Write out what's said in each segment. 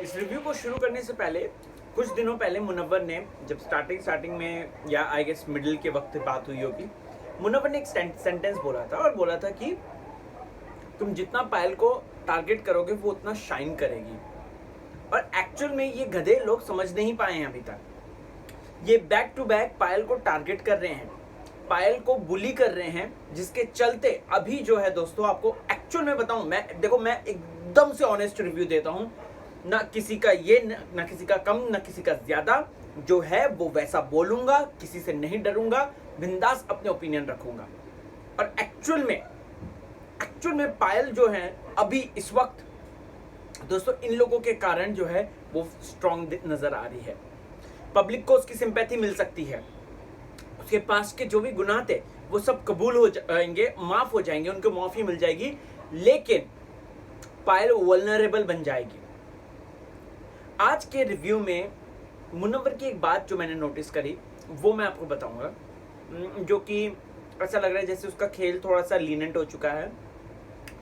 इस रिव्यू को शुरू करने से पहले कुछ दिनों पहले मुनव्वर ने, जब स्टार्टिंग में या आई गेस मिडिल के वक्त बात हुई होगी, मुनव्वर ने एक सेंटेंस बोला था और बोला था कि तुम जितना पायल को टारगेट करोगे वो उतना शाइन करेगी। और एक्चुअल में ये गधे लोग समझ नहीं पाए हैं अभी तक। ये बैक टू बैक पायल को टारगेट कर रहे हैं, पायल को बुली कर रहे हैं, जिसके चलते अभी जो है दोस्तों, आपको एक्चुअल में बताऊं, मैं एकदम से ऑनेस्ट रिव्यू देता हूं, ना किसी का ये ना किसी का कम ना किसी का ज्यादा, जो है वो वैसा बोलूंगा, किसी से नहीं डरूंगा, बिंदास अपने ओपिनियन रखूंगा। और एक्चुअल में पायल जो है अभी इस वक्त दोस्तों, इन लोगों के कारण जो है वो स्ट्रॉन्ग नजर आ रही है। पब्लिक को उसकी सिंपैथी मिल सकती है, उसके पास के जो भी गुनाह थे वो सब कबूल हो जाएंगे, माफ हो जाएंगे, उनको माफी मिल जाएगी, लेकिन पायल वल्नरेबल बन जाएगी। आज के रिव्यू में मुनव्वर की एक बात जो मैंने नोटिस करी वो मैं आपको बताऊंगा, जो कि ऐसा लग रहा है जैसे उसका खेल थोड़ा सा लीनेंट हो चुका है।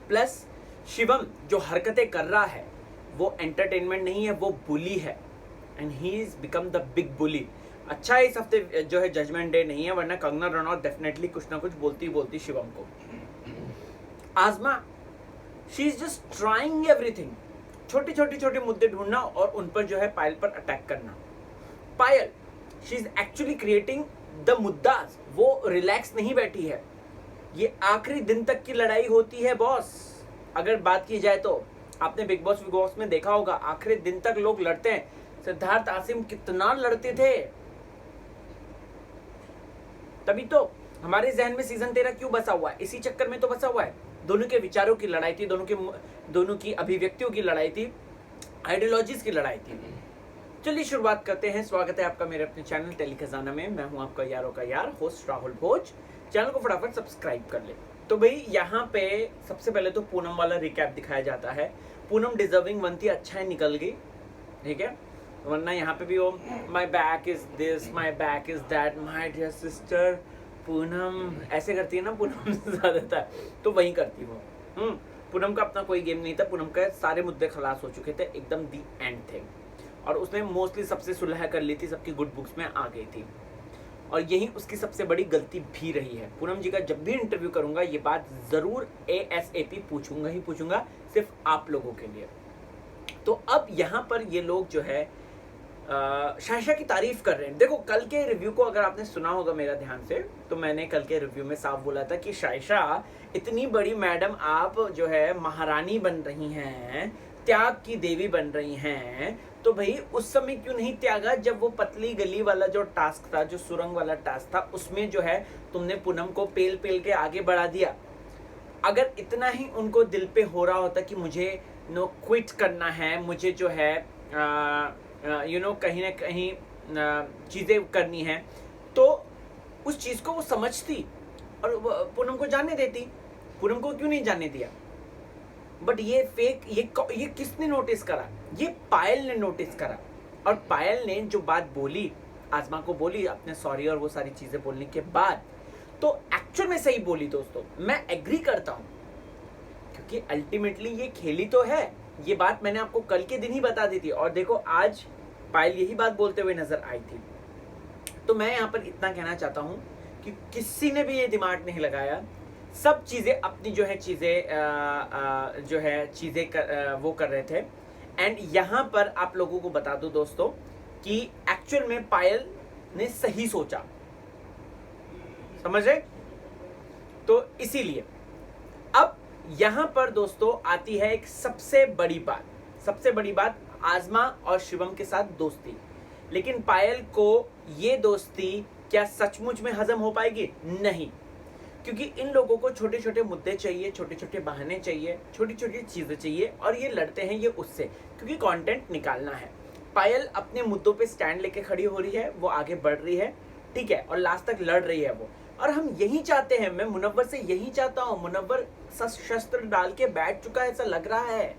प्लस शिवम जो हरकतें कर रहा है वो एंटरटेनमेंट नहीं है, वो बुली है, and he is become the big bully. अच्छा है इस हफ्ते जो है जजमेंट डे नहीं है, वरना कंगना रनौत डेफिनेटली कुछ ना कुछ बोलती शिवम को। आजमा she is just trying everything, छोटे मुद्दे ढूंढना और उन पर जो है पायल पर अटैक करना। Payal she is actually creating the मुद्दास, वो रिलैक्स नहीं बैठी है। ये आखिरी दिन तक की लड़ाई होती है बॉस। अगर बात की जाए तो आपने बिग बॉस में देखा होगा, आखिरी दिन तक लोग लड़ते हैं। सिद्धार्थ आसिम कितना लड़ते थे, तभी तो हमारे जहन में सीजन 13 क्यों बसा हुआ है, इसी चक्कर में तो बसा हुआ है। दोनों के विचारों की लड़ाई थी, दोनों की अभिव्यक्तियों की लड़ाई थी, आइडियोलॉजीज की लड़ाई थी। चलिए शुरुआत करते हैं। स्वागत है आपका मेरे अपने चैनल टेली खजाना में। मैं हूं आपका यारों का यार, होस्ट राहुल भोज। चैनल को फटाफट सब्सक्राइब कर ले। तो भाई यहाँ पे सबसे पहले तो पूनम वाला रिकैप दिखाया जाता है। पूनम डिजर्विंग बनती, अच्छा है निकल गई, ठीक है, वरना यहाँ पे भी वो my back is this, my back is that, my dear sister Poonam ऐसे करती है ना पूनम ज्यादातर, तो वही करती वो। पूनम का अपना कोई गेम नहीं था, पूनम का सारे मुद्दे खलास हो चुके थे, एकदम दी एंड थे, और उसने मोस्टली सबसे सुलह कर ली थी, सबकी गुड बुक्स में आ गई थी, और यही उसकी सबसे बड़ी गलती भी रही है। पूनम जी का जब भी इंटरव्यू करूंगा ये बात जरूर ASAP पूछूंगा, सिर्फ आप लोगों के लिए। तो अब यहाँ पर ये लोग जो है शायशा की तारीफ कर रहे हैं। देखो कल के रिव्यू को अगर आपने सुना होगा मेरा ध्यान से, तो मैंने कल के रिव्यू में साफ बोला था कि शायशा इतनी बड़ी मैडम, आप जो है महारानी बन रही हैं, त्याग की देवी बन रही हैं, तो भाई उस समय क्यों नहीं त्यागा जब वो पतली गली वाला जो टास्क था, जो सुरंग वाला टास्क था, उसमें जो है तुमने पूनम को पेल के आगे बढ़ा दिया। अगर इतना ही उनको दिल पे हो रहा होता कि मुझे क्विट करना है, मुझे जो है कहीं ना कहीं चीजें करनी है, तो उस चीज को वो समझती और पूनम को जाने देती। पूनम को क्यों नहीं जाने दिया? बट ये फेक, ये किसने नोटिस करा? ये पायल ने नोटिस करा, और पायल ने जो बात बोली, आजमा को बोली अपने सॉरी और वो सारी चीजें बोलने के बाद, तो एक्चुअल में सही बोली दोस्तों, मैं एग्री करता हूं, क्योंकि अल्टीमेटली ये खेली तो है। ये बात मैंने आपको कल के दिन ही बता दी थी, और देखो आज पायल यही बात बोलते हुए नजर आई थी। तो मैं यहाँ पर इतना कहना चाहता हूँ कि किसी ने भी ये दिमाग नहीं लगाया, सब चीजें अपनी जो है वो कर रहे थे। एंड यहाँ पर आप लोगों को बता दूं दोस्तों कि एक्चुअल में पायल ने सही सोचा, समझ रहे? तो इसीलिए अब यहां पर दोस्तों आती है एक सबसे बड़ी बात, आजमा और शिवम के साथ दोस्ती। लेकिन पायल को ये दोस्ती क्या सचमुच में हजम हो पाएगी? नहीं, क्योंकि इन लोगों को छोटे छोटे मुद्दे चाहिए, छोटे छोटे बहाने चाहिए, छोटी छोटी चीजें चाहिए, और ये लड़ते हैं ये उससे, क्योंकि कंटेंट निकालना है। पायल अपने मुद्दों पे स्टैंड लेके खड़ी हो रही है, वो आगे बढ़ रही है, ठीक है, और लास्ट तक लड़ रही है वो, और हम यही चाहते हैं। मैं मुनव्वर से यही चाहता हूं। मुनव्वर शस्त्र डाल के बैठ चुका है ऐसा लग रहा है,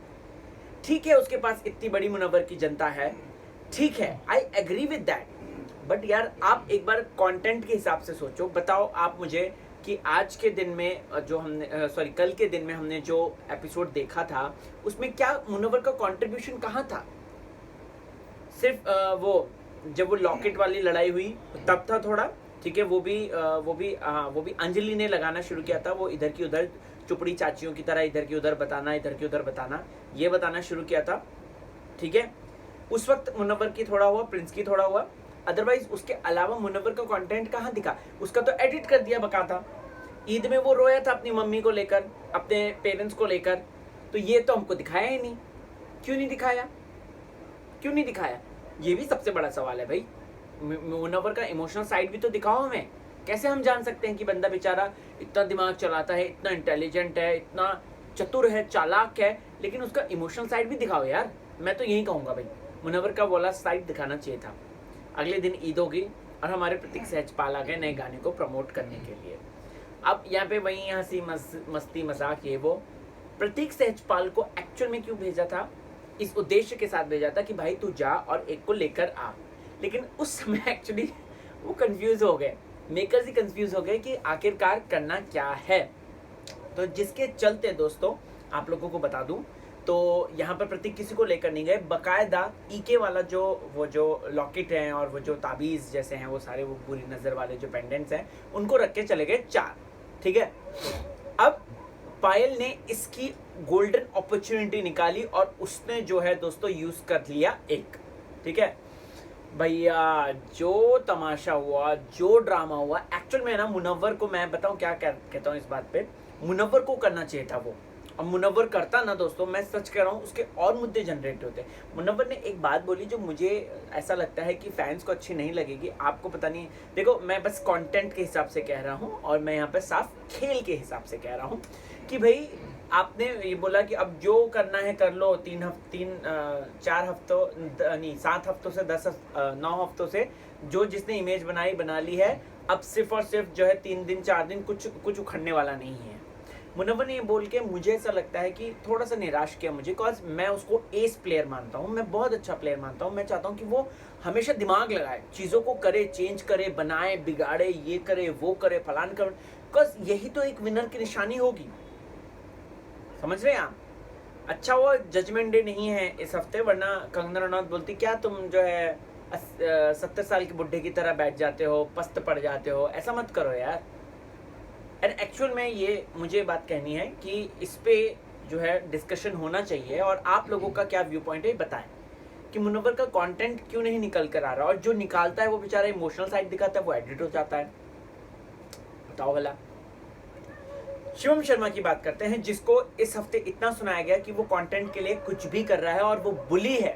ठीक है, उसके पास इतनी बड़ी मुनव्वर की जनता है, ठीक है, I agree with that, but यार आप एक बार कंटेंट के हिसाब से सोचो। बताओ आप मुझे कि आज के दिन में जो हमने कल के दिन में हमने जो एपिसोड देखा था, उसमें क्या मुनव्वर का कंट्रीब्यूशन कहाँ था? सिर्फ वो जब वो लॉकेट वाली लड़ाई हुई तब था थोड़ा, ठीक है। वो भी अंजलि ने लगाना शुरू किया था, वो इधर की उधर चुपड़ी चाचियों की तरह इधर की उधर बताना, इधर की उधर बताना, ये बताना शुरू किया था, ठीक है। उस वक्त मुनव्वर की थोड़ा हुआ, प्रिंस की थोड़ा हुआ, अदरवाइज उसके अलावा मुनव्वर का कंटेंट कहाँ दिखा? उसका तो एडिट कर दिया बकायदा। ईद में वो रोया था अपनी मम्मी को लेकर, अपने पेरेंट्स को लेकर, तो ये तो हमको दिखाया ही नहीं। क्यों नहीं दिखाया? क्यों नहीं दिखाया? ये भी सबसे बड़ा सवाल है भाई। मुनव्वर का इमोशनल साइड भी तो दिखाओ हमें। कैसे हम जान सकते हैं कि बंदा बेचारा इतना दिमाग चलाता है, इतना इंटेलिजेंट है, इतना चतुर है, चालाक है, लेकिन उसका इमोशनल साइड भी दिखाओ यार। मैं तो यही कहूँगा भाई, मुनव्वर का वाला साइड दिखाना चाहिए था। अगले दिन ईद होगी और हमारे प्रतीक सहजपाल आ गए नए गाने को प्रमोट करने के लिए। अब यहाँ पे वही हंसी मस्ती मजाक ये वो। प्रतीक सहजपाल को एक्चुअल में क्यों भेजा था? इस उद्देश्य के साथ भेजा था कि भाई तू जा और एक को लेकर आ। लेकिन उस समय एक्चुअली वो कंफ्यूज हो गए, मेकर्स ही कंफ्यूज हो गए कि आखिरकार करना क्या है। तो जिसके चलते दोस्तों आप लोगों को बता दूं, तो यहाँ पर प्रतीक किसी को लेकर नहीं गए, बकायदा ईके वाला वो जो लॉकेट हैं और वो जो ताबीज़ जैसे हैं, वो सारे वो बुरी नज़र वाले जो पेंडेंट्स हैं, उनको रख के चले गए 4, ठीक है। अब पायल ने इसकी गोल्डन अपॉर्चुनिटी निकाली और उसने जो है दोस्तों यूज़ कर लिया एक, ठीक है भैया। जो तमाशा हुआ, जो ड्रामा हुआ, एक्चुअल में ना मुनव्वर को मैं बताऊं क्या कहता हूँ इस बात पे, मुनव्वर को करना चाहिए था वो। अब मुनव्वर करता ना दोस्तों, मैं सच कह रहा हूँ, उसके और मुद्दे जनरेट होते। मुनव्वर ने एक बात बोली जो मुझे ऐसा लगता है कि फैंस को अच्छी नहीं लगेगी, आपको पता नहीं। देखो मैं बस कंटेंट के हिसाब से कह रहा हूँ और मैं यहाँ पे साफ खेल के हिसाब से कह रहा हूँ कि भाई आपने ये बोला कि अब जो करना है कर लो, 4 हफ्तों नहीं 7 हफ्तों से 9 हफ्तों से जो जिसने इमेज बना ली है, अब सिर्फ और सिर्फ जो है 3 दिन 4 दिन कुछ उखड़ने वाला नहीं है। मुनव्वर ने ये बोल के मुझे ऐसा लगता है कि थोड़ा सा निराश किया मुझे, बिकॉज मैं उसको एस प्लेयर मानता हूँ, मैं बहुत अच्छा प्लेयर मानता हूँ। मैं चाहता हूँ कि वो हमेशा दिमाग लगाए, चीज़ों को करे, चेंज करे, बनाए, बिगाड़े, ये करे, वो करे, फलान करे, बिकॉज यही तो एक विनर की निशानी होगी। समझ रहे हैं आप? अच्छा वो जजमेंट डे नहीं है इस हफ्ते, वरना कंगना रनौत बोलती क्या तुम जो है 70 साल के बुढ़े की तरह बैठ जाते हो, पस्त पड़ जाते हो, ऐसा मत करो यार। एंड एक्चुअल में ये मुझे बात कहनी है कि इस पे जो है डिस्कशन होना चाहिए और आप लोगों का क्या व्यू पॉइंट है बताएं कि मुनव्वर का कंटेंट क्यों नहीं निकल कर आ रहा, और जो निकालता है वो बेचारा इमोशनल साइड दिखाता है, वो एडिट हो जाता है। बताओ भला। शिवम शर्मा की बात करते हैं, जिसको इस हफ्ते इतना सुनाया गया कि वो कंटेंट के लिए कुछ भी कर रहा है और वो बुली है।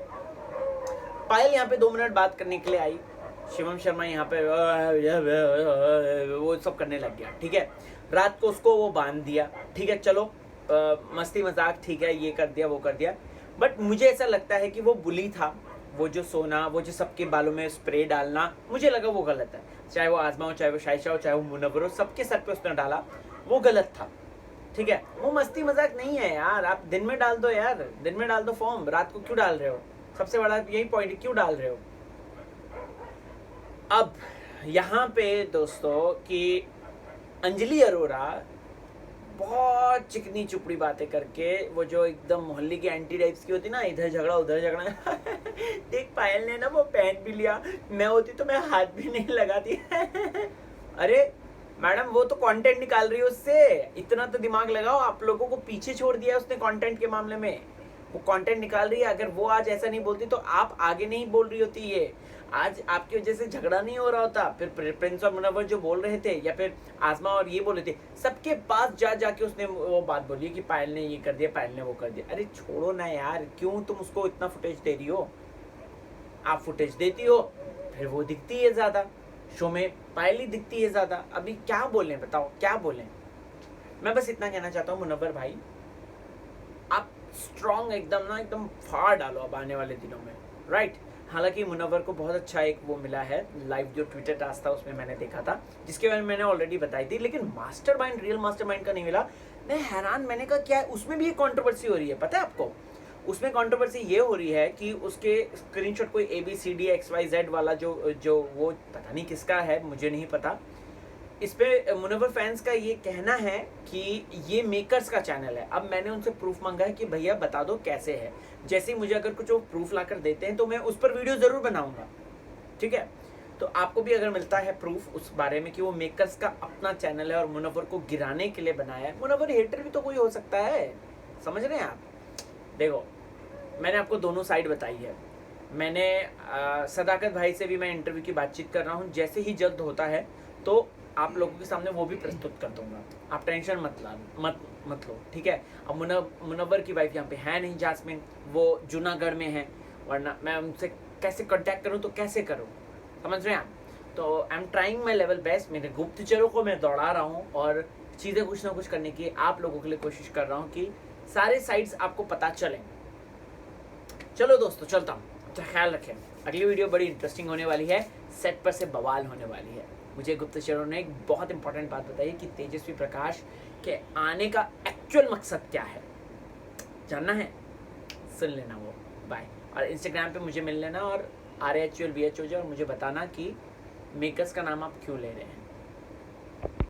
पायल यहाँ पे 2 मिनट बात करने के लिए आई, शिवम शर्मा यहाँ पे वो सब करने लग गया, ठीक है। रात को उसको वो बांध दिया, ठीक है, चलो मस्ती मजाक ठीक है, ये कर दिया वो कर दिया, बट मुझे ऐसा लगता है कि वो बुली था। वो जो सोना, वो जो सबके बालों में स्प्रे डालना, मुझे लगा वो गलत है। चाहे वो आजमा हो, चाहे वो शाइशा हो, चाहे वो मुनव्वर हो, सबके सर पे उसने डाला, वो गलत था, ठीक है। वो मस्ती मजाक नहीं है यार, आप दिन में डाल दो यार, दिन में डाल दो फॉर्म, रात को क्यों डाल रहे हो? सबसे बड़ा यही पॉइंट है, क्यों डाल रहे हो? अब यहाँ पे दोस्तों कि अंजलि अरोरा बहुत चिकनी चुपड़ी बातें करके, वो जो एकदम मोहल्ले की एंटी टाइप्स की होती ना, इधर झगड़ा उधर झगड़ा देख पायल ने ना वो पहन भी लिया, मैं होती तो मैं हाथ भी नहीं लगाती अरे मैडम वो तो कंटेंट निकाल रही है, उससे इतना तो दिमाग लगाओ। आप लोगों को पीछे छोड़ दिया उसने कंटेंट के मामले में, वो कंटेंट निकाल रही है। अगर वो आज ऐसा नहीं बोलती तो आप आगे नहीं बोल रही होती, ये आज आपकी वजह से झगड़ा नहीं हो रहा होता। फिर प्रिंस और मुनव्वर जो बोल रहे थे, या फिर आजमा और ये बोल रहे थे, सबके पास जाके उसने वो बात बोली कि पायल ने ये कर दिया, पायल ने वो कर दिया। अरे छोड़ो ना यार, क्यों तुम उसको इतना फुटेज दे रही हो? आप फुटेज देती हो फिर वो दिखती है ज्यादा, शो में पायल ही दिखती है ज्यादा। अभी क्या बोलें, बताओ क्या बोलें? मैं बस इतना कहना चाहता हूँ मुनव्वर भाई, आप स्ट्रॉन्ग एकदम ना, एकदम फाड़ डालो अब आने वाले दिनों में, राइट। हालांकि मुनव्वर को बहुत अच्छा एक वो मिला है, लाइव जो ट्विटर टास्क था उसमें मैंने देखा था, जिसके बारे में मैंने ऑलरेडी बताई थी, लेकिन मास्टरमाइंड, रियल मास्टरमाइंड का नहीं मिला। मैं हैरान, मैंने कहा क्या है, उसमें भी एक कंट्रोवर्सी हो रही है, पता है आपको? उसमें कंट्रोवर्सी ये हो रही है कि उसके स्क्रीनशॉट कोई ABCDXYZ वाला जो वो पता नहीं किसका है, मुझे नहीं पता। इस पे मुनव्वर फैंस का ये कहना है कि ये मेकर्स का चैनल है। अब मैंने उनसे प्रूफ मांगा है कि भैया बता दो कैसे है। जैसे ही मुझे अगर कुछ वो प्रूफ ला कर देते हैं तो मैं उस पर वीडियो ज़रूर बनाऊंगा, ठीक है। तो आपको भी अगर मिलता है प्रूफ उस बारे में कि वो मेकर्स का अपना चैनल है और मुनव्वर को गिराने के लिए बनाया है, मुनव्वर हेटर भी तो कोई हो सकता है, समझ रहे हैं आप। देखो मैंने आपको दोनों साइड बताई है। मैंने सदाकत भाई से भी मैं इंटरव्यू की बातचीत कर रहा हूँ, जैसे ही जल्द होता है तो आप लोगों के सामने वो भी प्रस्तुत कर दूंगा, आप टेंशन मत लो, ठीक है। अब मुनव्वर की वाइफ यहाँ पे है नहीं, जासमीन, वो जूनागढ़ में है, वरना मैं उनसे कैसे कांटेक्ट करूँ तो कैसे करूँ, समझ रहे हैं आप। तो I am trying my level best, मेरे गुप्तचरों को मैं दौड़ा रहा हूँ और चीज़ें कुछ ना कुछ करने की आप लोगों के लिए कोशिश कर रहा हूँ कि सारे साइड्स आपको पता चलें। चलो दोस्तों चलता हूँ, अच्छा ख्याल रखें। अगली वीडियो बड़ी इंटरेस्टिंग होने वाली है, सेट पर से बवाल होने वाली है। मुझे गुप्तचरों ने एक बहुत इंपॉर्टेंट बात बताई कि तेजस्वी प्रकाश के आने का एक्चुअल मकसद क्या है, जानना है, सुन लेना वो। बाय। और इंस्टाग्राम पे मुझे मिल लेना और RHULVHOJ और मुझे बताना कि मेकर्स का नाम आप क्यों ले रहे हैं।